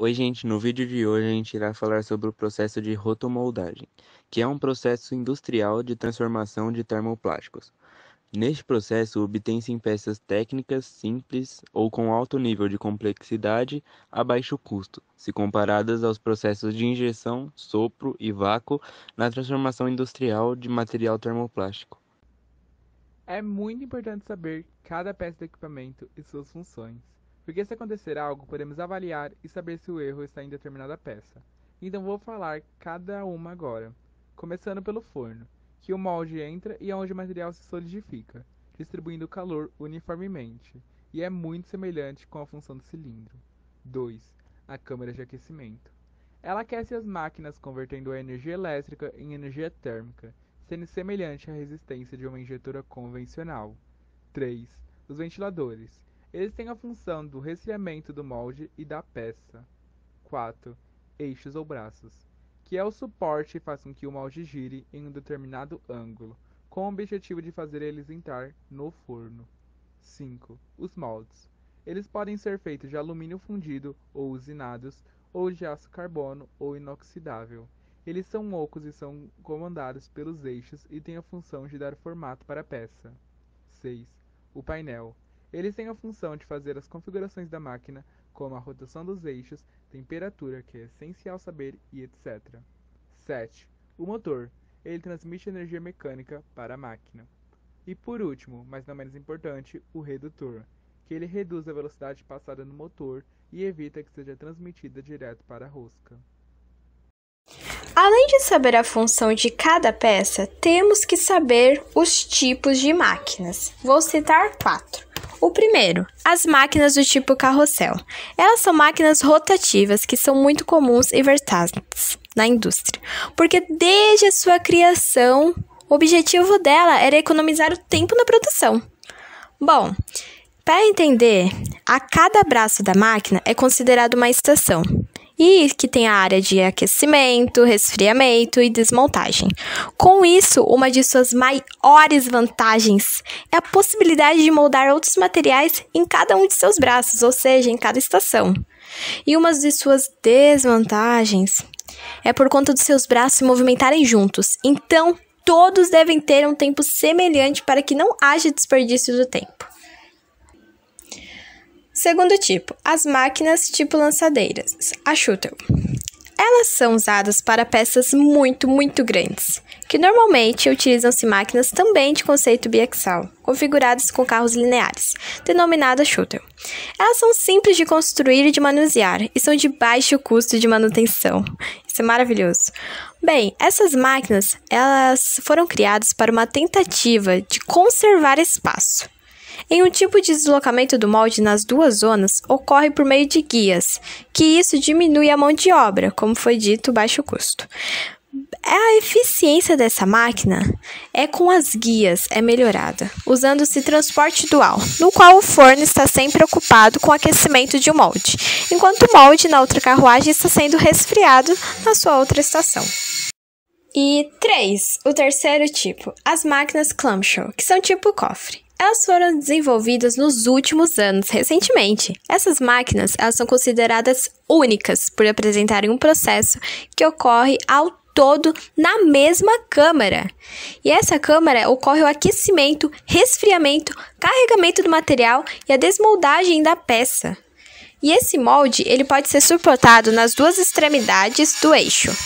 Oi, gente, no vídeo de hoje a gente irá falar sobre o processo de rotomoldagem, que é um processo industrial de transformação de termoplásticos. Neste processo, obtém-se em peças técnicas simples ou com alto nível de complexidade a baixo custo, se comparadas aos processos de injeção, sopro e vácuo na transformação industrial de material termoplástico. É muito importante saber cada peça do equipamento e suas funções, porque se acontecer algo, podemos avaliar e saber se o erro está em determinada peça. Então vou falar cada uma agora, começando pelo forno, que o molde entra e é onde o material se solidifica, distribuindo o calor uniformemente, e é muito semelhante com a função do cilindro. 2. A câmara de aquecimento. Ela aquece as máquinas convertendo a energia elétrica em energia térmica, sendo semelhante à resistência de uma injetora convencional. 3. Os ventiladores. Eles têm a função do resfriamento do molde e da peça. 4. Eixos ou braços, que é o suporte e faz com que o molde gire em um determinado ângulo, com o objetivo de fazer eles entrar no forno. 5. Os moldes. Eles podem ser feitos de alumínio fundido ou usinados, ou de aço carbono ou inoxidável. Eles são ocos e são comandados pelos eixos e têm a função de dar formato para a peça. 6. O painel. Eles têm a função de fazer as configurações da máquina, como a rotação dos eixos, temperatura, que é essencial saber, e etc. 7. O motor. Ele transmite energia mecânica para a máquina. E por último, mas não menos importante, o redutor, que ele reduz a velocidade passada no motor e evita que seja transmitida direto para a rosca. Além de saber a função de cada peça, temos que saber os tipos de máquinas. Vou citar 4. O primeiro, as máquinas do tipo carrossel. Elas são máquinas rotativas que são muito comuns e versáteis na indústria, porque desde a sua criação, o objetivo dela era economizar o tempo na produção. Bom, para entender, a cada braço da máquina é considerado uma estação, e que tem a área de aquecimento, resfriamento e desmontagem. Com isso, uma de suas maiores vantagens é a possibilidade de moldar outros materiais em cada um de seus braços, ou seja, em cada estação. E uma de suas desvantagens é por conta dos seus braços se movimentarem juntos. Então, todos devem ter um tempo semelhante para que não haja desperdício do tempo. Segundo tipo, as máquinas tipo lançadeiras, a shuttle. Elas são usadas para peças muito grandes, que normalmente utilizam-se máquinas também de conceito biaxial, configuradas com carros lineares, denominadas shuttle. Elas são simples de construir e de manusear, e são de baixo custo de manutenção. Isso é maravilhoso. Bem, essas máquinas, elas foram criadas para uma tentativa de conservar espaço. Em um tipo de deslocamento do molde nas duas zonas, ocorre por meio de guias, que isso diminui a mão de obra, como foi dito, baixo custo. A eficiência dessa máquina com as guias é melhorada, usando-se transporte dual, no qual o forno está sempre ocupado com o aquecimento de um molde, enquanto o molde na outra carruagem está sendo resfriado na sua outra estação. E 3. O terceiro tipo, as máquinas clamshell, que são tipo cofre. Elas foram desenvolvidas nos últimos anos, recentemente. Essas máquinas, elas são consideradas únicas por apresentarem um processo que ocorre ao todo na mesma câmara. E essa câmara ocorre o aquecimento, resfriamento, carregamento do material e a desmoldagem da peça. E esse molde, ele pode ser suportado nas duas extremidades do eixo,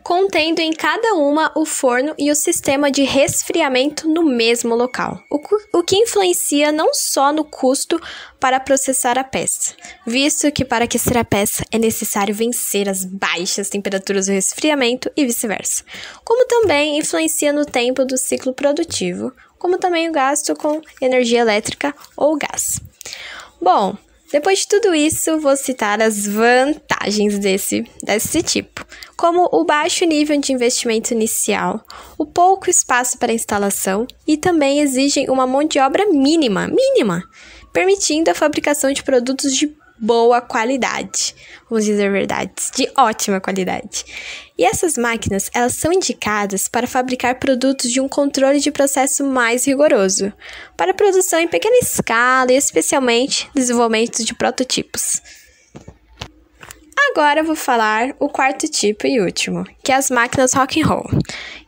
contendo em cada uma o forno e o sistema de resfriamento no mesmo local, o que influencia não só no custo para processar a peça, visto que para aquecer a peça é necessário vencer as baixas temperaturas do resfriamento e vice-versa, como também influencia no tempo do ciclo produtivo, como também o gasto com energia elétrica ou gás. Bom, depois de tudo isso, vou citar as vantagens desse tipo, como o baixo nível de investimento inicial, o pouco espaço para instalação e também exigem uma mão de obra mínima, permitindo a fabricação de produtos de boa qualidade, vamos dizer verdades, de ótima qualidade. E essas máquinas, elas são indicadas para fabricar produtos de um controle de processo mais rigoroso, para produção em pequena escala e especialmente desenvolvimento de prototipos. Agora eu vou falar o quarto tipo e último, que é as máquinas rock and roll,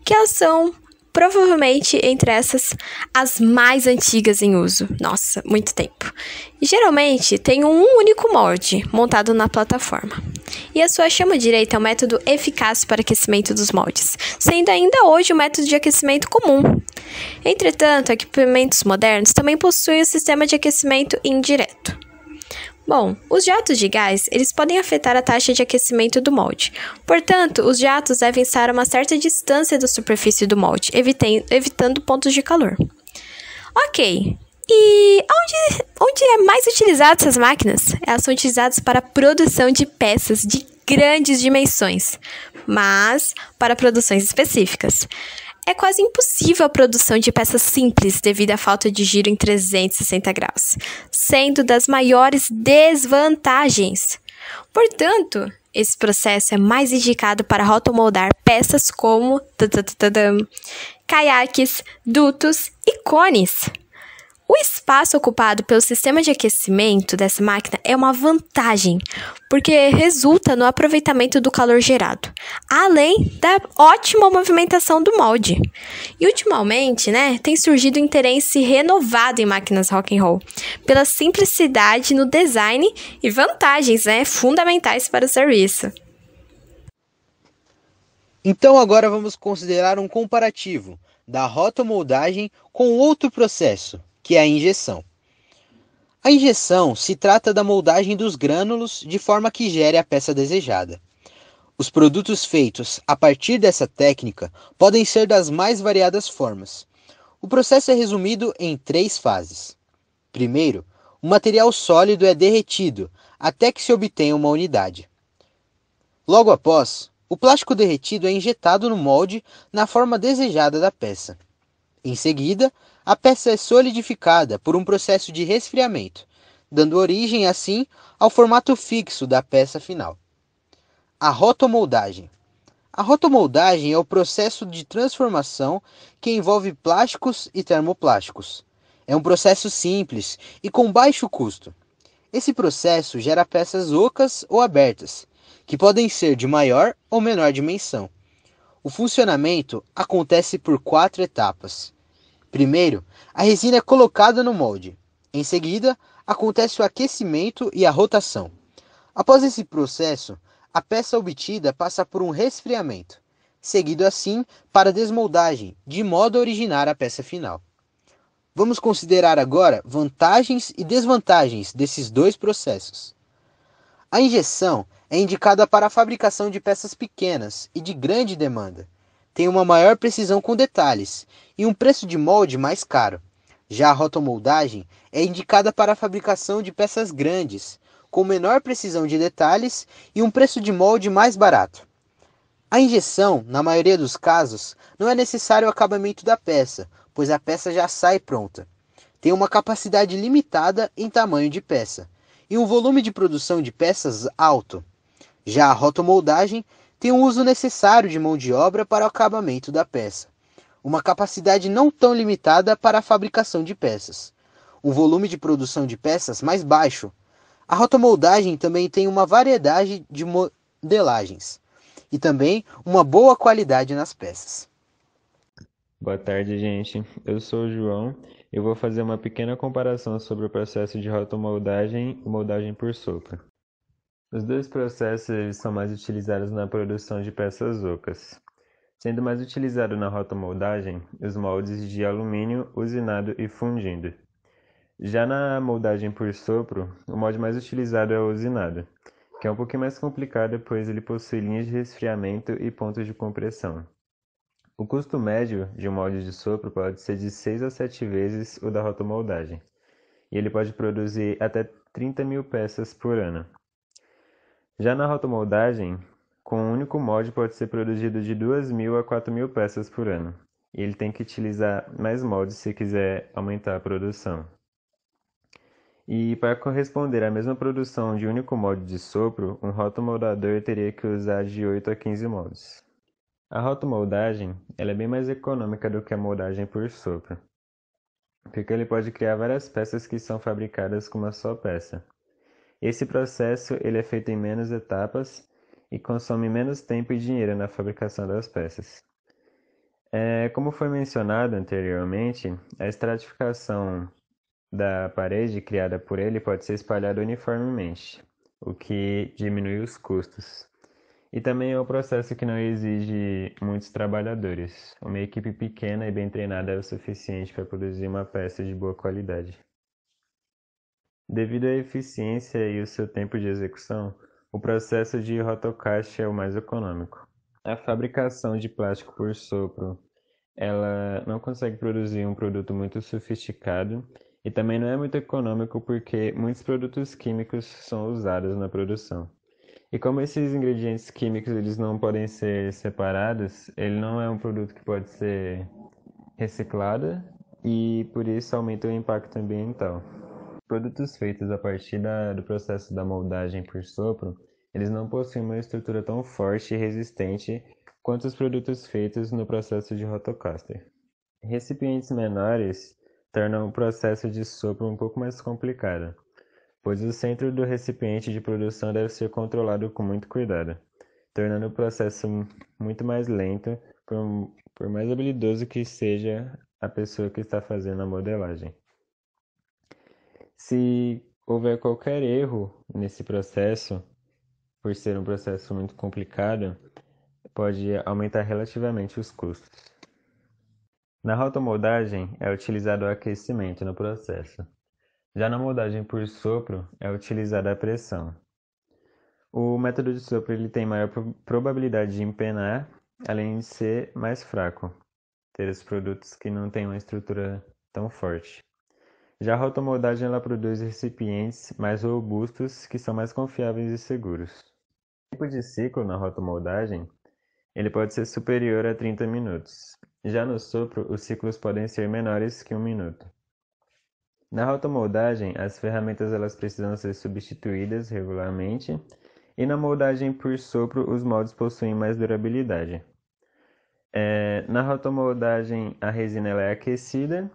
que elas são provavelmente entre essas as mais antigas em uso. Nossa, muito tempo. E geralmente tem um único molde montado na plataforma. E a sua chama direita é um método eficaz para aquecimento dos moldes, sendo ainda hoje o método de aquecimento comum. Entretanto, equipamentos modernos também possuem o sistema de aquecimento indireto. Bom, os jatos de gás, eles podem afetar a taxa de aquecimento do molde. Portanto, os jatos devem estar a uma certa distância da superfície do molde, evitando pontos de calor. Ok, e onde é mais utilizadas essas máquinas? Elas são utilizadas para a produção de peças de grandes dimensões, mas para produções específicas. É quase impossível a produção de peças simples devido à falta de giro em 360 graus, sendo das maiores desvantagens. Portanto, esse processo é mais indicado para rotomoldar peças como caiaques, dutos e cones. O espaço ocupado pelo sistema de aquecimento dessa máquina é uma vantagem, porque resulta no aproveitamento do calor gerado, além da ótima movimentação do molde. E ultimamente, tem surgido um interesse renovado em máquinas rock and roll, pela simplicidade no design e vantagens, fundamentais para o serviço. Então agora vamos considerar um comparativo da rotomoldagem com outro processo, que é a injeção. A injeção se trata da moldagem dos grânulos de forma que gere a peça desejada. Os produtos feitos a partir dessa técnica podem ser das mais variadas formas. O processo é resumido em 3 fases. Primeiro, o material sólido é derretido até que se obtenha uma unidade. Logo após, o plástico derretido é injetado no molde na forma desejada da peça. Em seguida, a peça é solidificada por um processo de resfriamento, dando origem, assim, ao formato fixo da peça final. A rotomoldagem. A rotomoldagem é o processo de transformação que envolve plásticos e termoplásticos. É um processo simples e com baixo custo. Esse processo gera peças ocas ou abertas, que podem ser de maior ou menor dimensão. O funcionamento acontece por 4 etapas. Primeiro, a resina é colocada no molde. Em seguida, acontece o aquecimento e a rotação. Após esse processo, a peça obtida passa por um resfriamento, seguido assim para a desmoldagem, de modo a originar a peça final. Vamos considerar agora vantagens e desvantagens desses 2 processos. A injeção é indicada para a fabricação de peças pequenas e de grande demanda. Tem uma maior precisão com detalhes e um preço de molde mais caro. Já a rotomoldagem é indicada para a fabricação de peças grandes, com menor precisão de detalhes e um preço de molde mais barato. A injeção, na maioria dos casos, não é necessário o acabamento da peça, pois a peça já sai pronta. Tem uma capacidade limitada em tamanho de peça e um volume de produção de peças alto. Já a rotomoldagem tem um uso necessário de mão de obra para o acabamento da peça, uma capacidade não tão limitada para a fabricação de peças, um volume de produção de peças mais baixo. A rotomoldagem também tem uma variedade de modelagens e também uma boa qualidade nas peças. Boa tarde, gente. Eu sou o João e eu vou fazer uma pequena comparação sobre o processo de rotomoldagem e moldagem por sopro. Os 2 processos são mais utilizados na produção de peças ocas, sendo mais utilizado na rotomoldagem os moldes de alumínio usinado e fundido. Já na moldagem por sopro, o molde mais utilizado é o usinado, que é um pouquinho mais complicado, pois ele possui linhas de resfriamento e pontos de compressão. O custo médio de um molde de sopro pode ser de 6 a 7 vezes o da rotomoldagem, e ele pode produzir até 30.000 peças por ano. Já na rotomoldagem, com um único molde pode ser produzido de 2.000 a 4.000 peças por ano, e ele tem que utilizar mais moldes se quiser aumentar a produção. E para corresponder à mesma produção de único molde de sopro, um rotomoldador teria que usar de 8 a 15 moldes. A rotomoldagem ela é bem mais econômica do que a moldagem por sopro, porque ele pode criar várias peças que são fabricadas com uma só peça. Esse processo ele é feito em menos etapas e consome menos tempo e dinheiro na fabricação das peças. Como foi mencionado anteriormente, a estratificação da parede criada por ele pode ser espalhada uniformemente, o que diminui os custos. E também é um processo que não exige muitos trabalhadores. Uma equipe pequena e bem treinada é o suficiente para produzir uma peça de boa qualidade. Devido à eficiência e o seu tempo de execução, o processo de rotocast é o mais econômico. A fabricação de plástico por sopro, ela não consegue produzir um produto muito sofisticado e também não é muito econômico porque muitos produtos químicos são usados na produção. E como esses ingredientes químicos eles não podem ser separados, ele não é um produto que pode ser reciclado e por isso aumenta o impacto ambiental. Produtos feitos a partir do processo da moldagem por sopro, eles não possuem uma estrutura tão forte e resistente quanto os produtos feitos no processo de rotocaster. Recipientes menores tornam o processo de sopro um pouco mais complicado, pois o centro do recipiente de produção deve ser controlado com muito cuidado, tornando o processo muito mais lento, por mais habilidoso que seja a pessoa que está fazendo a modelagem. Se houver qualquer erro nesse processo, por ser um processo muito complicado, pode aumentar relativamente os custos. Na rotomoldagem é utilizado o aquecimento no processo. Já na moldagem por sopro é utilizada a pressão. O método de sopro ele tem maior probabilidade de empenar, além de ser mais fraco, ter os produtos que não têm uma estrutura tão forte. Já a rotomoldagem ela produz recipientes mais robustos que são mais confiáveis e seguros. O tempo de ciclo na rotomoldagem ele pode ser superior a 30 minutos. Já no sopro, os ciclos podem ser menores que 1 minuto. Na rotomoldagem, as ferramentas elas precisam ser substituídas regularmente e na moldagem por sopro, os moldes possuem mais durabilidade. Na rotomoldagem, a resina ela é aquecida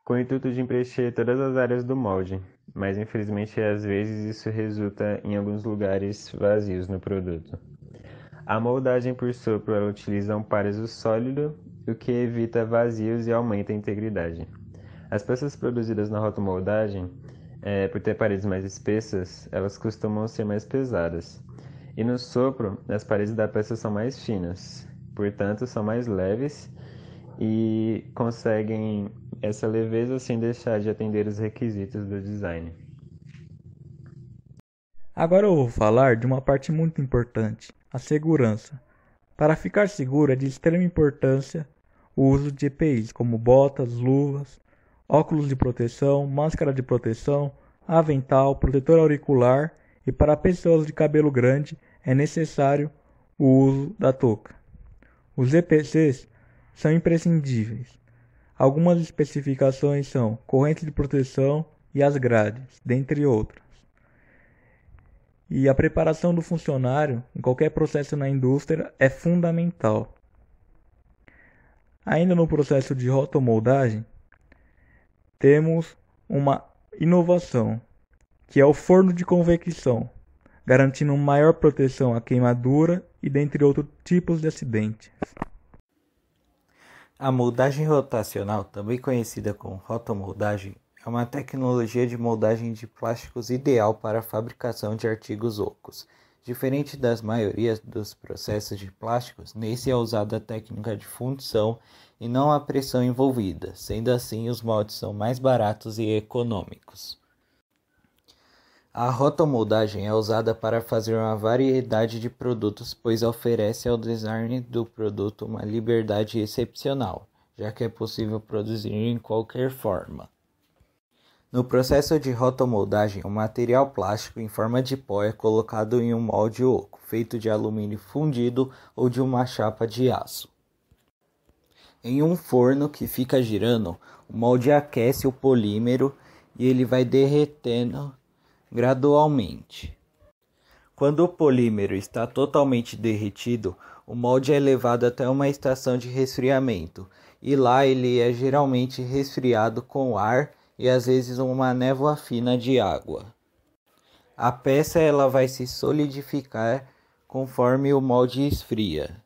com o intuito de preencher todas as áreas do molde, mas infelizmente às vezes isso resulta em alguns lugares vazios no produto. A moldagem por sopro ela utiliza um pareso sólido, o que evita vazios e aumenta a integridade. As peças produzidas na rotomoldagem, por ter paredes mais espessas, elas costumam ser mais pesadas. E no sopro, as paredes da peça são mais finas, portanto são mais leves e conseguem essa leveza sem deixar de atender os requisitos do design. Agora eu vou falar de uma parte muito importante, a segurança. Para ficar seguro é de extrema importância o uso de EPIs como botas, luvas, óculos de proteção, máscara de proteção, avental, protetor auricular e para pessoas de cabelo grande é necessário o uso da touca. Os EPCs são imprescindíveis. Algumas especificações são corrente de proteção e as grades, dentre outras. E a preparação do funcionário em qualquer processo na indústria é fundamental. Ainda no processo de rotomoldagem, temos uma inovação, que é o forno de convecção, garantindo maior proteção à queimadura e dentre outros tipos de acidentes. A moldagem rotacional, também conhecida como rotomoldagem, é uma tecnologia de moldagem de plásticos ideal para a fabricação de artigos ocos. Diferente das maiorias dos processos de plásticos, nesse é usada a técnica de fundição e não a pressão envolvida, sendo assim os moldes são mais baratos e econômicos. A rotomoldagem é usada para fazer uma variedade de produtos, pois oferece ao design do produto uma liberdade excepcional, já que é possível produzir em qualquer forma. No processo de rotomoldagem, o material plástico em forma de pó é colocado em um molde oco, feito de alumínio fundido ou de uma chapa de aço. Em um forno que fica girando, o molde aquece o polímero e ele vai derretendo gradualmente. Quando o polímero está totalmente derretido, o molde é levado até uma estação de resfriamento e lá ele é geralmente resfriado com ar e às vezes uma névoa fina de água. A peça ela vai se solidificar conforme o molde esfria.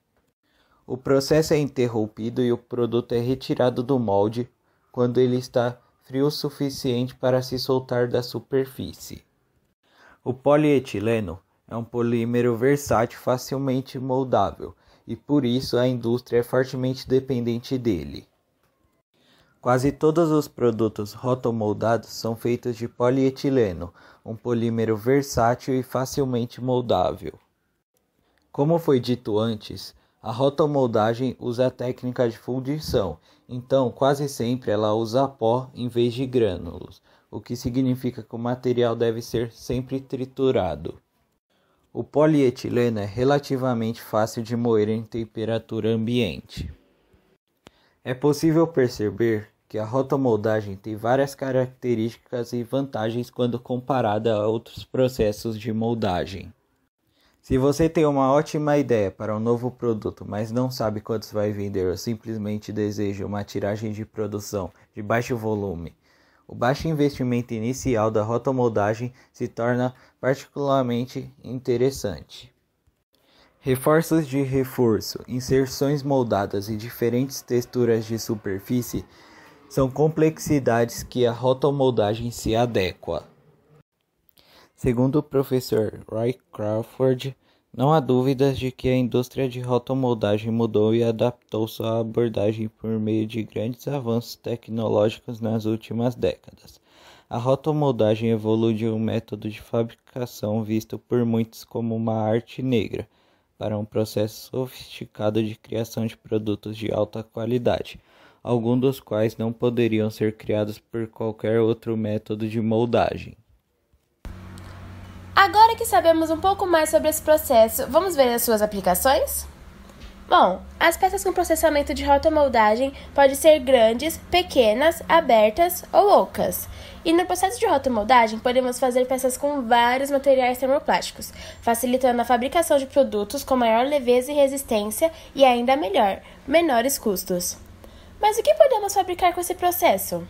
O processo é interrompido e o produto é retirado do molde quando ele está frio o suficiente para se soltar da superfície. O polietileno é um polímero versátil facilmente moldável e por isso a indústria é fortemente dependente dele. Quase todos os produtos rotomoldados são feitos de polietileno, um polímero versátil e facilmente moldável. Como foi dito antes, a rotomoldagem usa a técnica de fundição, então quase sempre ela usa pó em vez de grânulos, o que significa que o material deve ser sempre triturado. O polietileno é relativamente fácil de moer em temperatura ambiente. É possível perceber que a rotomoldagem tem várias características e vantagens quando comparada a outros processos de moldagem. Se você tem uma ótima ideia para um novo produto, mas não sabe quantos vai vender ou simplesmente deseja uma tiragem de produção de baixo volume, o baixo investimento inicial da rotomoldagem se torna particularmente interessante. Reforços de reforço, inserções moldadas e diferentes texturas de superfície são complexidades que a rotomoldagem se adequa. Segundo o professor Roy Crawford, não há dúvidas de que a indústria de rotomoldagem mudou e adaptou sua abordagem por meio de grandes avanços tecnológicos nas últimas décadas. A rotomoldagem evoluiu de um método de fabricação visto por muitos como uma arte negra, para um processo sofisticado de criação de produtos de alta qualidade, alguns dos quais não poderiam ser criados por qualquer outro método de moldagem. Agora que sabemos um pouco mais sobre esse processo, vamos ver as suas aplicações? Bom, as peças com processamento de rotomoldagem podem ser grandes, pequenas, abertas ou ocas. E no processo de rotomoldagem, podemos fazer peças com vários materiais termoplásticos, facilitando a fabricação de produtos com maior leveza e resistência e ainda melhor, menores custos. Mas o que podemos fabricar com esse processo?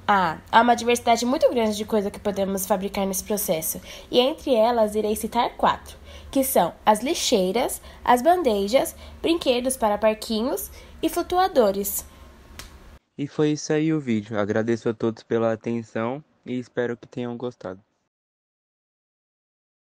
Há uma diversidade muito grande de coisas que podemos fabricar nesse processo, e entre elas irei citar 4, que são as lixeiras, as bandejas, brinquedos para parquinhos e flutuadores. E foi isso aí o vídeo. Agradeço a todos pela atenção e espero que tenham gostado.